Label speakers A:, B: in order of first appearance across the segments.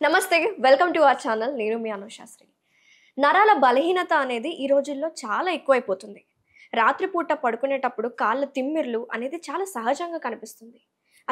A: నమస్తే, welcome to our channel. నేను మీ అనుశాస్త్రి. నరాల బలహీనత అనేది ఈ రోజుల్లో చాలా ఎక్కువైపోతుంది. రాత్రిపూట పడుకునేటప్పుడు కాళ్ళ తిమ్మిర్లు అనేది చాలా సహజంగా కనిపిస్తుంది.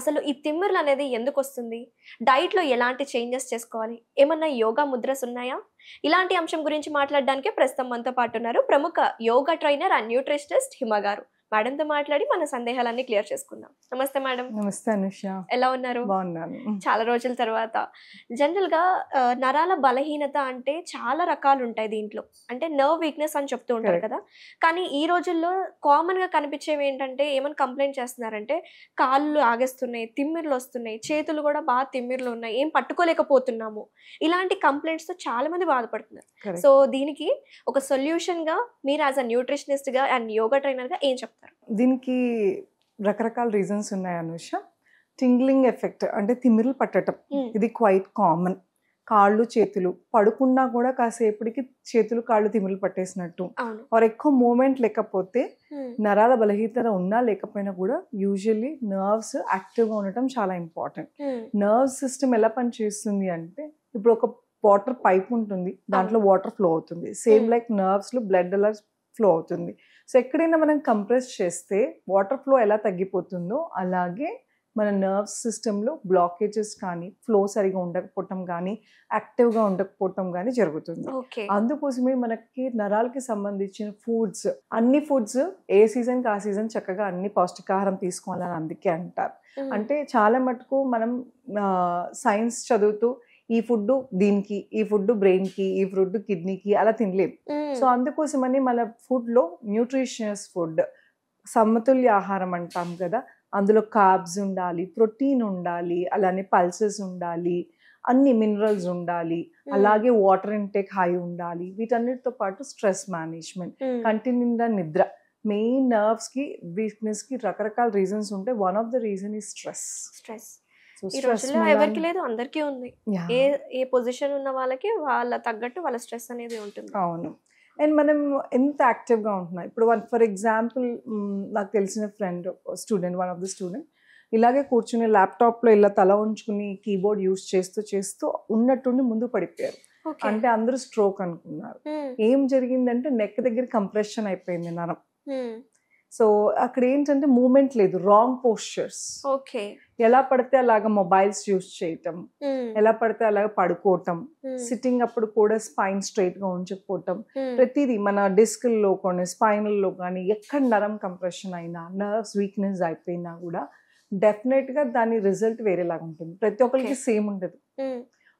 A: అసలు ఈ తిమ్మిర్లు అనేది ఎందుకు వస్తుంది? డైట్లో ఎలాంటి చేంజెస్ చేసుకోవాలి? ఏమన్నా యోగా ముద్రస్ ఉన్నాయా? ఇలాంటి అంశం గురించి మాట్లాడడానికే ప్రస్తుతం మనతో పాటు ఉన్నారు ప్రముఖ యోగా ట్రైనర్ అండ్ న్యూట్రిషనిస్ట్ హిమ గారు. మేడంతో మాట్లాడి మన సందేహాలన్నీ క్లియర్ చేసుకుందాం. నమస్తే మేడం.
B: నమస్తే అనుష,
A: ఎలా ఉన్నారు?
B: బాగున్నాను.
A: చాలా రోజుల తర్వాత. జనరల్గా నరాల బలహీనత అంటే చాలా రకాలు ఉంటాయి దీంట్లో. అంటే నర్వ్ వీక్నెస్ అని చెప్తూ ఉంటారు కదా. కానీ ఈ రోజుల్లో కామన్గా కనిపించేవి ఏంటంటే ఏమైనా కంప్లైంట్ చేస్తున్నారంటే కాళ్ళు ఆగేస్తున్నాయి, తిమ్మిర్లు వస్తున్నాయి, చేతులు కూడా బాగా తిమ్మిర్లు ఉన్నాయి, ఏం పట్టుకోలేకపోతున్నాము, ఇలాంటి కంప్లైంట్స్తో చాలా మంది బాధపడుతున్నారు. సో దీనికి ఒక సొల్యూషన్గా మీరు యాజ్ అ న్యూట్రిషనిస్ట్గా అండ్ యోగా ట్రైనర్గా ఏం చెప్తారు?
B: దీనికి రకరకాల రీజన్స్ ఉన్నాయి అనుష. టింగ్లింగ్ ఎఫెక్ట్ అంటే తిమ్మిర్లు పట్టడం, ఇది క్వైట్ కామన్. కాళ్ళు చేతులు పడుకున్నా కూడా కాసేపటికి చేతులు కాళ్ళు తిమ్మిర్లు పట్టేసినట్టు, ఆర్ ఎక్కువ మూమెంట్ లేకపోతే నరాల బలహీనత ఉన్నా లేకపోయినా కూడా యూజువల్లీ నర్వ్స్ యాక్టివ్గా ఉండటం చాలా ఇంపార్టెంట్. నర్వ్ సిస్టమ్ ఎలా పనిచేస్తుంది అంటే, ఇప్పుడు ఒక వాటర్ పైప్ ఉంటుంది, దాంట్లో వాటర్ ఫ్లో అవుతుంది. సేమ్ లైక్ నర్వ్స్లో బ్లడ్ అలా ఫ్లో అవుతుంది. సో ఎక్కడైనా మనం కంప్రెస్ చేస్తే వాటర్ ఫ్లో ఎలా తగ్గిపోతుందో అలాగే మన నర్వ్స్ సిస్టంలో బ్లాకేజెస్ కానీ, ఫ్లో సరిగా ఉండకపోవటం కానీ, యాక్టివ్గా ఉండకపోవటం కానీ జరుగుతుంది. అందుకోసమే మనకి నరాలకి సంబంధించిన ఫుడ్స్, అన్ని ఫుడ్స్ ఏ సీజన్కి ఆ సీజన్ చక్కగా అన్ని పౌష్టికాహారం తీసుకోవాలని అందుకే అంటారు. అంటే చాలా మటుకు మనం సైన్స్ చదువుతూ ఈ ఫుడ్ దీనికి, ఈ ఫుడ్ బ్రెయిన్కి, ఈ ఫుడ్ కిడ్నీకి అలా తినలేము. సో అందుకోసమని మన ఫుడ్లో న్యూట్రిషియస్ ఫుడ్, సమతుల్య ఆహారం అంటాం కదా, అందులో కార్బ్స్ ఉండాలి, ప్రోటీన్ ఉండాలి, అలానే పల్సెస్ ఉండాలి, అన్ని మినరల్స్ ఉండాలి, అలాగే వాటర్ ఇంటేక్ హై ఉండాలి. వీటన్నిటితో పాటు స్ట్రెస్ మేనేజ్మెంట్, కంటి నిండా నిద్ర. మెయిన్ నర్వ్స్కి వీక్నెస్కి రకరకాల రీజన్స్ ఉంటాయి. వన్ ఆఫ్ ద రీజన్ ఈ స్ట్రెస్.
A: ఈ రోజుల్లో ఎవరికి లేదు, అందరికీ ఉంది. ఏ పొజిషన్ ఉన్న వాళ్ళకి వాళ్ళ తగ్గట్టు వాళ్ళ స్ట్రెస్ అనేది ఉంటుంది.
B: అవును. అండ్ మనం ఎంత యాక్టివ్గా ఉంటున్నాం. ఇప్పుడు ఫర్ ఎగ్జాంపుల్ నాకు తెలిసిన friend student, one of the student ఇలాగే కూర్చుని ల్యాప్టాప్లో ఇలా తల ఉంచుకుని కీబోర్డ్ యూజ్ చేస్తూ ఉన్నట్టుండి ముందు పడిపోయారు. అంటే అందరూ స్ట్రోక్ అనుకున్నారు. ఏం జరిగిందంటే నెక్ దగ్గర కంప్రెషన్ అయిపోయింది నరం. సో అక్కడ ఏంటంటే మూమెంట్ లేదు, రాంగ్ పోస్చర్స్. ఎలా పడితే అలాగా మొబైల్స్ యూజ్ చేయటం, ఎలా పడితే అలాగా పడుకోవటం, సిట్టింగ్ అప్పుడు కూడా స్పైన్ స్ట్రైట్ గా ఉంచకపోవటం, ప్రతిదీ మన డిస్క్లో కానీ స్పైనల్లో కానీ ఎక్కడ నరం కంప్రెషన్ అయినా, నర్వ్స్ వీక్నెస్ అయిపోయినా కూడా డెఫినెట్ గా దాని రిజల్ట్ వేరేలాగా ఉంటుంది. ప్రతి ఒక్కరికి సేమ్ ఉండదు.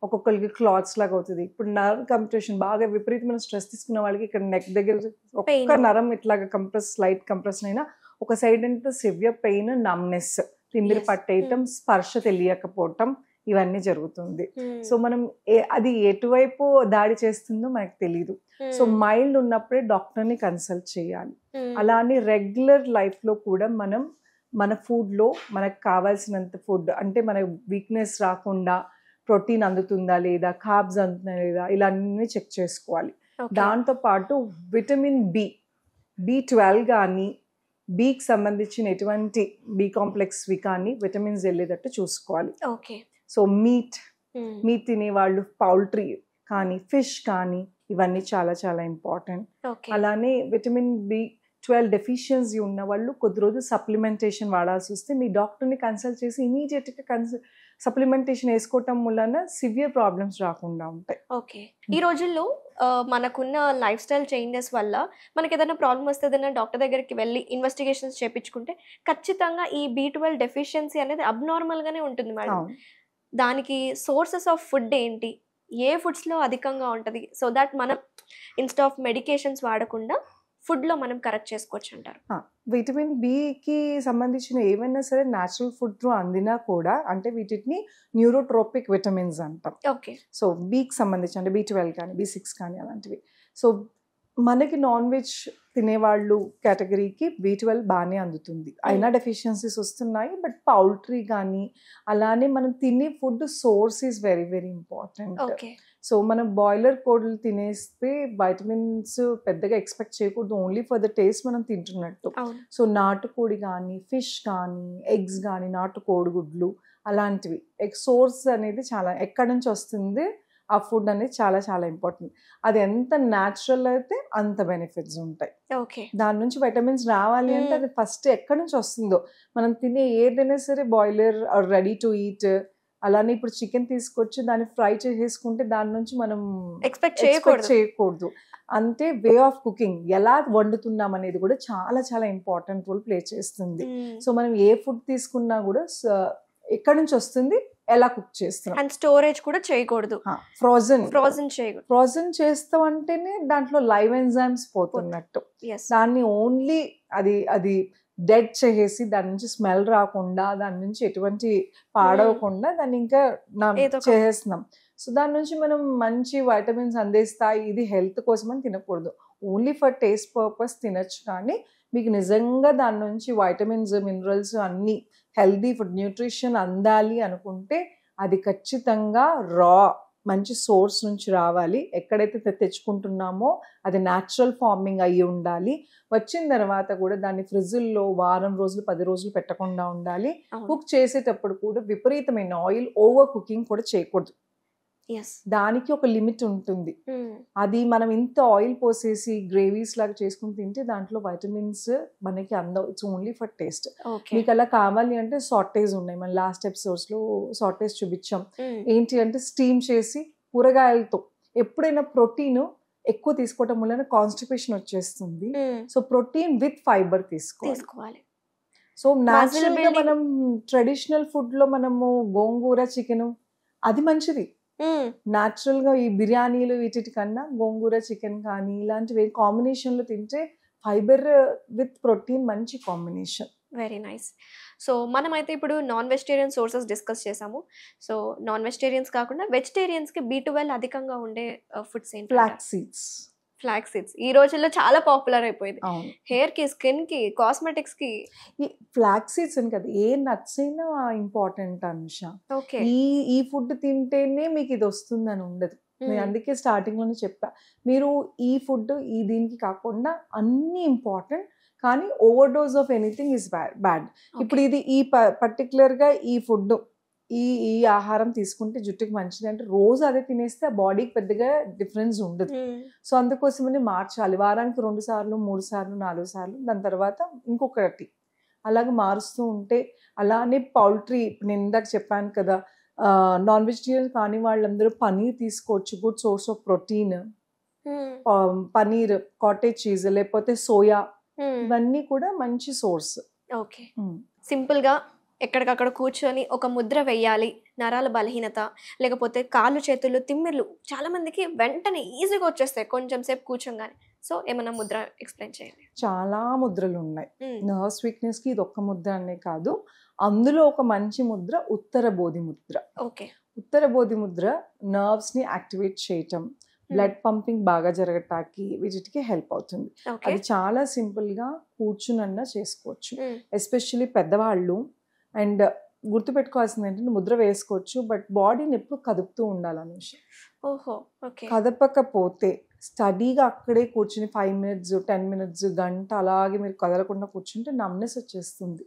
B: ఒక్కొక్కరికి క్లాత్స్ లాగా అవుతుంది. ఇప్పుడు నర్వ్ కంప్రెషన్ బాగా విపరీతమైన స్ట్రెస్ తీసుకున్న వాళ్ళకి ఇక్కడ నెక్ దగ్గర ఒక్క నరం ఇట్లాగా స్లైట్ కంప్రెషన్ అయినా ఒక సైడ్ అంటే సివియర్ పెయిన్, నమ్నెస్, తిమ్మిరి పట్టేయటం, స్పర్శ తెలియకపోవటం, ఇవన్నీ జరుగుతుంది. సో మనం అది ఎటువైపు దాడి చేస్తుందో మనకు తెలియదు. సో మైల్డ్ ఉన్నప్పుడే డాక్టర్ని కన్సల్ట్ చేయాలి. అలానే రెగ్యులర్ లైఫ్లో కూడా మనం మన ఫుడ్లో మనకు కావాల్సినంత ఫుడ్, అంటే మన వీక్నెస్ రాకుండా ప్రోటీన్ అందుతుందా లేదా, కార్బ్స్ అందుతుందా లేదా, ఇలా అన్నీ చెక్ చేసుకోవాలి. దాంతోపాటు విటమిన్ B12 కానీ, బికి సంబంధించిన ఎటువంటి బి కాంప్లెక్స్వి కానీ విటమిన్స్ వెళ్ళేటట్టు చూసుకోవాలి. సో మీట్ తినేవాళ్ళు పౌల్ట్రీ కానీ, ఫిష్ కానీ, ఇవన్నీ చాలా చాలా ఇంపార్టెంట్. అలానే విటమిన్ B12 డెఫిషియన్సీ ఉన్న వాళ్ళు కొద్ది రోజు సప్లిమెంటేషన్ వాడాల్సి వస్తే మీ డాక్టర్ని కన్సల్ట్ చేసి ఇమీడియట్గా సప్లిమెంటేషన్ వేసుకోవటం వలన సివియర్ ప్రాబ్లమ్స్ రాకుండా ఉంటాయి.
A: ఈ రోజుల్లో మనకున్న లైఫ్ స్టైల్ చేంజెస్ వల్ల మనకి ఏదైనా ప్రాబ్లం వస్తే ఏదైనా డాక్టర్ దగ్గరికి వెళ్ళి ఇన్వెస్టిగేషన్స్ చేయించుకుంటే ఖచ్చితంగా ఈ B12 డెఫిషియన్సీ అనేది అబ్నార్మల్గానే ఉంటుంది మేడం. దానికి సోర్సెస్ ఆఫ్ ఫుడ్ ఏంటి, ఏ ఫుడ్స్లో అధికంగా ఉంటుంది, సో దాట్ మనం ఇన్స్టెడ్ ఆఫ్ మెడికేషన్స్ వాడకుండా ఫుడ్లో మనం కరెక్ట్ చేసుకోవచ్చు అంటారు?
B: విటమిన్ బికి సంబంధించిన ఏమైనా సరే న్యాచురల్ ఫుడ్ త్రూ అందినా కూడా, అంటే వీటిని న్యూరోట్రోపిక్ విటమిన్స్ అంటాం. సో బికి సంబంధించి అంటే B12 కానీ, B6 కానీ అలాంటివి. సో మనకి నాన్ వెజ్ తినేవాళ్ళు కేటగిరీకి B12 బాగానే అందుతుంది. అయినా డెఫిషియన్సీస్ వస్తున్నాయి. బట్ పౌల్ట్రీ కానీ, అలానే మనం తినే food source is very very important. So మనం బాయిలర్ కోళ్ళు తినేస్తే వైటమిన్స్ పెద్దగా ఎక్స్పెక్ట్ చేయకూడదు, ఓన్లీ ఫర్ ద టేస్ట్ మనం తింటున్నట్టు. సో నాటుకోడి కానీ, ఫిష్ కానీ, ఎగ్స్ కానీ, నాటు కోడిగుడ్లు అలాంటివి సోర్స్ అనేది చాలా ఎక్కడి నుంచి వస్తుంది ఆ ఫుడ్ అనేది చాలా చాలా ఇంపార్టెంట్. అది ఎంత న్యాచురల్ అయితే అంత బెనిఫిట్స్ ఉంటాయి. దాని నుంచి వైటమిన్స్ రావాలి అంటే అది ఫస్ట్ ఎక్కడి నుంచి వస్తుందో, మనం తినే ఏదైనా సరే బాయిలర్ రెడీ టు ఈట్, అలానే ఇప్పుడు చికెన్ తీసుకొచ్చి దాన్ని ఫ్రై చేసేసుకుంటే దాని నుంచి మనం ఎక్స్పెక్ట్ చేయకూడదు. అంటే వే ఆఫ్ కుకింగ్, ఎలా వండుతున్నాం అనేది కూడా చాలా చాలా ఇంపార్టెంట్ రోల్ ప్లే చేస్తుంది. సో మనం ఏ ఫుడ్ తీసుకున్నా కూడా ఎక్కడి నుంచి వస్తుంది, ఎలా కుక్ చేస్తాం,
A: అండ్ స్టోరేజ్ కూడా చేయకూడదు.
B: ఫ్రోజన్ చేస్తాం అంటేనే దాంట్లో లైవ్ ఎంజైమ్స్ పోతున్నట్టు. దాన్ని ఓన్లీ అది డెడ్ చేసేసి దాని నుంచి స్మెల్ రాకుండా, దాని నుంచి ఎటువంటి పాడవకుండా దాన్ని ఇంకా చేసేస్తున్నాం. సో దాని నుంచి మనం మంచి వైటమిన్స్ అందిస్తాయి, ఇది హెల్త్ కోసం అని తినకూడదు. ఓన్లీ ఫర్ టేస్ట్ పర్పస్ తినచ్చు. కానీ మీకు నిజంగా దాని నుంచి వైటమిన్స్, మినరల్స్ అన్నీ హెల్దీ ఫుడ్, న్యూట్రిషన్ అందాలి అనుకుంటే అది ఖచ్చితంగా రా మంచి సోర్స్ నుంచి రావాలి. ఎక్కడైతే తెచ్చుకుంటున్నామో అది న్యాచురల్ ఫార్మింగ్ అయ్యి ఉండాలి. వచ్చిన తర్వాత కూడా దాన్ని ఫ్రిడ్జ్లో వారం రోజులు 10 రోజులు పెట్టకుండా ఉండాలి. కుక్ చేసేటప్పుడు కూడా విపరీతమైన ఆయిల్, ఓవర్ కుకింగ్ కూడా చేయకూడదు. దానికి ఒక లిమిట్ ఉంటుంది. అది మనం ఇంత ఆయిల్ పోసేసి గ్రేవీస్ లాగా చేసుకుని తింటే దాంట్లో వైటమిన్స్ మనకి అందవు. It's only for taste. మీకు అలా కావాలి అంటే సాటేజ్ ఉన్నాయి, మన లాస్ట్ ఎపిసోడ్స్ లో సాటేజ్ చూపించాం. ఏంటి అంటే స్టీమ్ చేసి కూరగాయలతో, ఎప్పుడైనా ప్రోటీన్ ఎక్కువ తీసుకోవటం వల్ల కాన్స్టిపేషన్ వచ్చేస్తుంది. సో ప్రోటీన్ విత్ ఫైబర్ తీసుకోవాలి. సో న్యాచురల్ గా మనం ట్రెడిషనల్ ఫుడ్ లో మనము గోంగూర చికెన్ అది మంచిది. న్యాచురల్ గా ఈ బిర్యానీలు వీటి కన్నా గోంగూర చికెన్ కానీ ఇలాంటివి కాంబినేషన్ లో తింటే ఫైబర్ విత్ ప్రోటీన్ మంచి కాంబినేషన్.
A: Very nice. సో మనమైతే ఇప్పుడు నాన్ వెజిటేరియన్ సోర్సెస్ డిస్కస్ చేసాము. సో నాన్ వెజిటేరియన్స్ కాకుండా వెజిటేరియన్స్ కి B12 అధికంగా ఉండే ఫుడ్స్ ఏంటి? ఫ్లాక్స్ సీడ్స్ ఈ రోజుల్లో చాలా పాపులర్ అయిపోయింది. హెయిర్ కి, స్కిన్ కి, కాస్మెటిక్స్ కి.
B: ఈ ఫ్లాక్స్ సీడ్స్ అని కదా, ఏ నట్స్ అయినా ఇంపార్టెంట్ అనుష. ఈ ఫుడ్ తింటేనే మీకు ఇది వస్తుందని ఉండదు. నేను అందుకే స్టార్టింగ్ లోనే చెప్పా, మీరు ఈ ఫుడ్ దీనికి కాకుండా అన్ని ఇంపార్టెంట్, కానీ over dose of anything is bad. ఇప్పుడు ఇది ఈ పర్టికులర్ గా ఈ ఫుడ్ ఈ ఆహారం తీసుకుంటే జుట్టుకి మంచిది అంటే రోజు అదే తినేస్తే ఆ బాడీకి పెద్దగా డిఫరెన్స్ ఉండదు. సో అందుకోసమని మార్చాలి. వారానికి 2 సార్లు, 3 సార్లు, 4 సార్లు, దాని తర్వాత ఇంకొకటి అలాగే మారుస్తూ ఉంటే. అలానే పౌల్ట్రీ, నేను ఇందాక చెప్పాను కదా, నాన్ వెజిటేరియన్ కాని వాళ్ళందరూ పనీర్ తీసుకోవచ్చు, good source of protein. Paneer, cottage cheese, లేకపోతే సోయా, ఇవన్నీ కూడా మంచి సోర్స్.
A: ఓకే, సింపుల్ గా ఎక్కడికక్కడ కూర్చొని ఒక ముద్ర వేయాలి, నరాల బలహీనత లేకపోతే కాళ్ళు చేతులు తిమ్మిర్లు చాలా మందికి వెంటనే ఈజీగా వచ్చేస్తాయి కొంచెం సేపు కూర్చోగానే. సో ఏమన్నా ముద్ర ఎక్స్ప్లెయిన్ చేయండి.
B: చాలా ముద్రలు ఉన్నాయి. నర్వ్స్ వీక్నెస్ కి ఇది ఒక్క ముద్ర అనే కాదు, అందులో ఒక మంచి ముద్ర ఉత్తర బోధి ముద్ర.
A: ఓకే,
B: ఉత్తర బోధి ముద్ర నర్వ్స్ ని యాక్టివేట్ చేయటం, బ్లడ్ పంపింగ్ బాగా జరగటానికి వీటికి హెల్ప్ అవుతుంది. అది చాలా సింపుల్ గా కూర్చునన్నా చేసుకోవచ్చు. ఎస్పెషల్లీ పెద్దవాళ్ళు. అండ్ గుర్తుపెట్టుకోవాల్సింది ఏంటంటే ముద్ర వేసుకోవచ్చు, బట్ బాడీని ఎప్పుడు కదుపుతూ ఉండాలనే విషయం. కదపకపోతే స్టడీగా అక్కడే కూర్చుని 5 మినిట్స్, 10 మినిట్స్, గంట అలాగే మీరు కదలకుండా కూర్చుంటే నమ్నెస్ వచ్చేస్తుంది.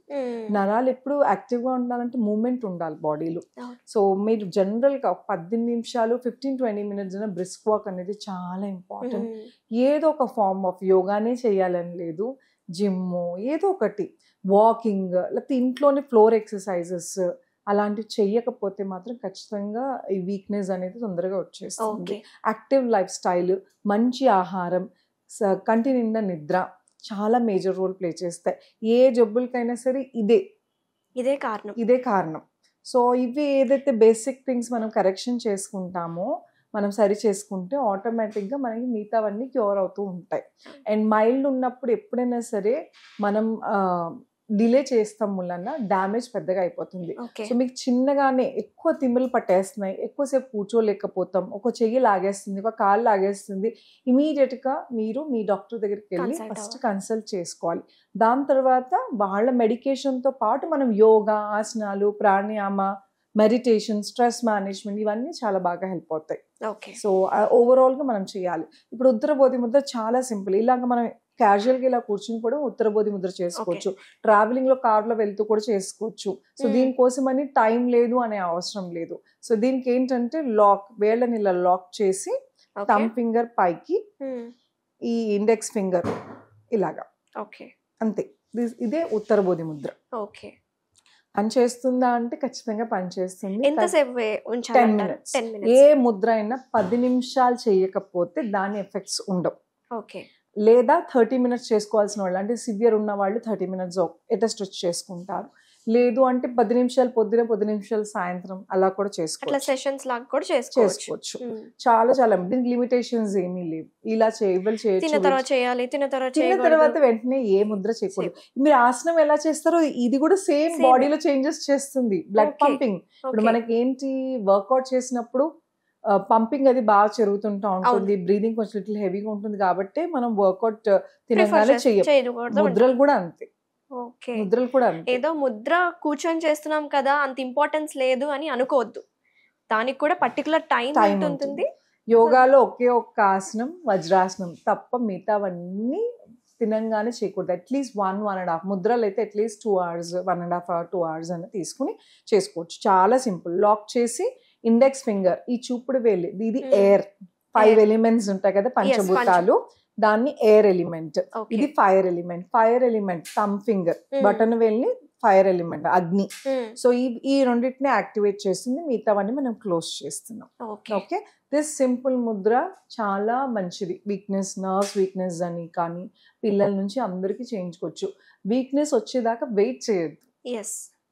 B: నరాలు ఎప్పుడు యాక్టివ్గా ఉండాలంటే మూమెంట్ ఉండాలి బాడీలో. సో మీరు జనరల్గా 18 నిమిషాలు 15-20 మినిట్స్ బ్రిస్క్ వాక్ అనేది చాలా ఇంపార్టెంట్. ఏదో ఒక ఫార్మ్ ఆఫ్ యోగానే చేయాలని లేదు, జిమ్ ఏదో ఒకటి, వాకింగ్, లేకపోతే ఇంట్లోనే ఫ్లోర్ ఎక్సర్సైజెస్ అలాంటివి చెయ్యకపోతే మాత్రం ఖచ్చితంగా ఈ వీక్నెస్ అనేది తొందరగా వచ్చేస్తుంది. యాక్టివ్ లైఫ్ స్టైల్, మంచి ఆహారం, కంటి నిండా నిద్ర చాలా మేజర్ రోల్ ప్లే చేస్తాయి. ఏ జబ్బులకైనా సరే ఇదే కారణం. సో ఇవి ఏదైతే బేసిక్ థింగ్స్ మనం కరెక్షన్ చేసుకుంటామో, మనం సరి చేసుకుంటే ఆటోమేటిక్గా మనకి మిగతావన్నీ క్యూర్ అవుతూ ఉంటాయి. అండ్ మైల్డ్ ఉన్నప్పుడు ఎప్పుడైనా సరే మనం డిలే చేస్తాం వలన డ్యామేజ్ పెద్దగా అయిపోతుంది. సో మీకు చిన్నగానే ఎక్కువ తిమ్మిలు పట్టేస్తున్నాయి, ఎక్కువసేపు కూర్చోలేకపోతాం, ఒక చెయ్యి లాగేస్తుంది, ఒక కాలు లాగేస్తుంది, ఇమీడియట్గా మీరు మీ డాక్టర్ దగ్గరికి వెళ్ళి ఫస్ట్ కన్సల్ట్ చేసుకోవాలి. దాని తర్వాత వాళ్ళ మెడికేషన్తో పాటు మనం యోగా, ఆసనాలు, ప్రాణాయామ, మెడిటేషన్, స్ట్రెస్ మేనేజ్మెంట్ ఇవన్నీ చాలా బాగా హెల్ప్ అవుతాయి.
A: ఓకే.
B: సో ఓవరాల్గా మనం చేయాలి. ఇప్పుడు ఉత్తరబోధి ముద్ర చాలా సింపుల్. ఇలాగ మనం క్యాజువల్గా ఇలా కూర్చుని కూడా ఉత్తరబోధి ముద్ర చేసుకోవచ్చు. ట్రావెలింగ్లో కార్లో వెళ్తూ కూడా చేసుకోవచ్చు. సో దీనికోసం అని టైం లేదు అనే అవసరం లేదు. సో దీనికి ఏంటంటే వేళ్ళని ఇలా లాక్ చేసి థంబ్ ఫింగర్ పైకి, ఈ ఇండెక్స్ ఫింగర్ ఇలాగా,
A: ఓకే,
B: అంతే. ఇదే ఉత్తరబోధి ముద్ర.
A: ఓకే.
B: పని చేస్తుందా అంటే ఖచ్చితంగా పని చేస్తుంది.
A: ఎంతసేపు
B: 10 minutes. ఏ ముద్ర అయినా 10 నిమిషాలు చేయకపోతే దాని ఎఫెక్ట్స్ ఉండవు.
A: ఓకే.
B: లేదా 30 minutes చేసుకోవాల్సిన వాళ్ళు, అంటే సివియర్ ఉన్న వాళ్ళు 30 minutes స్ట్రెచ్ చేసుకుంటారు. లేదు అంటే 10 నిమిషాలు పొద్దున, 10 నిమిషాలు సాయంత్రం అలా కూడా చేసుకోవచ్చు.
A: సెషన్స్ లాగా కూడా చేసుకోవచ్చు.
B: చాలా చాలా దీనికి లిమిటేషన్స్ ఏమీ లేవు. ఇలా
A: తిన్న తర్వాత చేయాలి, తిన్న
B: తర్వాత వెంటనే ఏ ముద్ర చేయకూడదు. మీరు ఆసనం ఎలా చేస్తారో ఇది కూడా సేమ్ బాడీలో చేంజెస్ చేస్తుంది. బ్లడ్ పంపింగ్, ఇప్పుడు మనకి ఏంటి వర్కౌట్ చేసినప్పుడు పంపింగ్ అది బాగా జరుగుతుంటా ఉంటుంది. బ్రీదింగ్ కొంచెం లిటిల్ హెవీగా ఉంటుంది కాబట్టి మనం వర్కౌట్ తినగానే చేయకూడదు. ముద్రలు కూడా అంతే. ముద్రలు కూడా అంతే.
A: ఏదో ముద్ర కూర్చొని చేస్తున్నాం కదా, అంత ఇంపార్టెన్స్ లేదు అని అనుకోవద్దు. దానికి కూడా పర్టికులర్ టైం ఉంటుంది.
B: యోగాలో ఒకే ఒక్క ఆసనం వజ్రాసనం తప్ప మిగతావన్నీ తినంగానే చేయకూడదు. అట్లీస్ట్ 1.5 ముద్రలు అయితే అట్లీస్ట్ 2 hours, 1.5 hour, 2 hours అని తీసుకుని చేసుకోవచ్చు. చాలా సింపుల్. లాక్ చేసి ఇండెక్స్ ఫింగర్, ఈ చూపుడు వేలు, ఇది ఎయిర్. 5 ఎలిమెంట్స్ ఉంటాయి కదా పంచభూతాలు, దాన్ని ఎయిర్ ఎలిమెంట్. ఇది fire element. Thumb finger, button వేల్ని ఫైర్ ఎలిమెంట్, అగ్ని. సో ఈ రెండింటిని యాక్టివేట్ చేస్తుంది. మిగతావన్నీ మనం క్లోజ్ చేస్తున్నాం. ఓకే. దిస్ సింపుల్ ముద్ర చాలా మంచిది. నర్వ్స్ వీక్నెస్ అని కానీ పిల్లల నుంచి అందరికీ చేయించుకోవచ్చు. వీక్నెస్ వచ్చేదాకా వెయిట్ చేయొద్దు.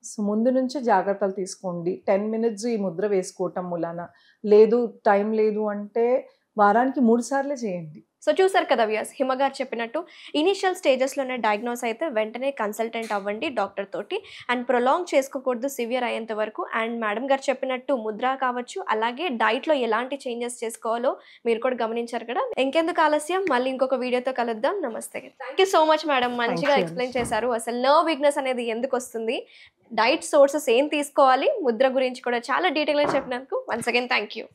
B: సో ముందు నుంచే జాగ్రత్తలు తీసుకోండి. 10 minutes ఈ ముద్ర వేసుకోవటం మూలాన, లేదు టైం లేదు అంటే వారానికి 3 సార్లే చేయండి.
A: సో చూసారు కదా వ్యూయర్స్, హిమ గారు చెప్పినట్టు ఇనిషియల్ స్టేజెస్లోనే డయాగ్నోస్ అయితే వెంటనే కన్సల్టెంట్ అవ్వండి డాక్టర్ తోటి. అండ్ ప్రొలాంగ్ చేసుకోకూడదు సివియర్ అయ్యేంత వరకు. అండ్ మేడం గారు చెప్పినట్టు ముద్ర కావచ్చు, అలాగే డైట్లో ఎలాంటి చేంజెస్ చేసుకోవాలో మీరు కూడా గమనించారు కదా. ఇంకెందుకు ఆలస్యం, మళ్ళీ ఇంకొక వీడియోతో కలుద్దాం. నమస్తే. Thank you so much madam, మంచిగా ఎక్స్ప్లెయిన్ చేశారు. అసలు నర్వ్ వీక్నెస్ అనేది ఎందుకు వస్తుంది, డైట్ సోర్సెస్ ఏం తీసుకోవాలి, ముద్ర గురించి కూడా చాలా డీటెయిల్గా చెప్పినందుకు వన్స్ అగైన్ థ్యాంక్ యూ.